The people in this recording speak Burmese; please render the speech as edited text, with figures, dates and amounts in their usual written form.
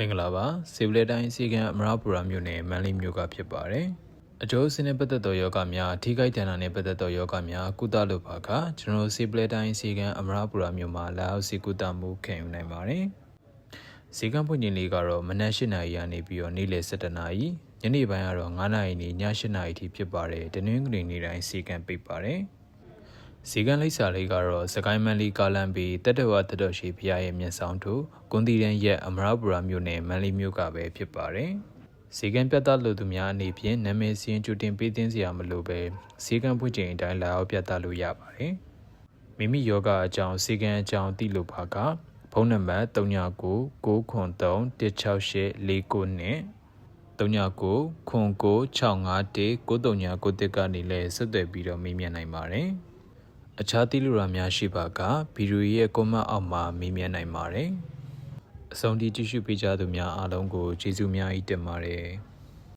မင်္ဂလာပါစီဗလေတိုင်းစီကံအမရပူရာမြို့နယ်မန်လေးမြို့ကဖြစ်ပါတယ်အကျိုးစနစ်ပတ်သက်သောယောဂများထိခိုက်ဒဏ်ရာနှင့်ပတ်သက်သောယောဂများကုသလိုပါကကျွန်တော်စီဗလေတိုင်းစီကံအမရပူရာမြို့မှာလာရောက်စီကုသမှုခံယူနိုင်ပါတယ်စီကံဖွင့်ခြင်းလေးကတော့မနက်၈နာရီကနေပြီးတော့နေ့လယ်၁၇နာရီညနေပိုင်းကတော့9နာရီနေည8နာရီထိဖြစ်ပါတယ်တနင်္ဂနွေနေ့တိုင်းစီကံပိတ်ပါတယ်စီကံလိပ်စာလေးကတော့စကိုင်းမန်လီကာလန်ဘီတက်တော်ဝတတော်ရှိဖျားရဲ့မျက်စောင်းတို့ကွန်တီရန်ရဲ့အမရပူရာမြို့နယ်မန်လီမြို့ကပဲဖြစ်ပါတယ်စီကံပြတ်သားလူသူများအနေဖြင့်နာမည်စရင်ကြိုတင်ပေးသင်းစရာမလိုပဲစီကံဖွင့်ချိန်အတိုင်းလာရောက်ပြတ်သားလို့ရပါတယ်မိမိယောဂအကြောင်းစီကံအကြောင်းသိလို့ပါကဖုန်းနံပါတ်3999316849နဲ့399965193991ကနေလည်းဆက်သွယ်ပြီးတော့မေးမြန်းနိုင်ပါတယ်အခြားသိလူရာများရှိပါကဗီဒီယိုရဲ့ကွန်မန့်အောက်မှာမေးမြန်းနိုင်ပါတယ်အဆုံးထိကြည့်ရှုပေးကြသူများအားလုံးကိုကျေးဇူးများကြီးတင်ပါတယ်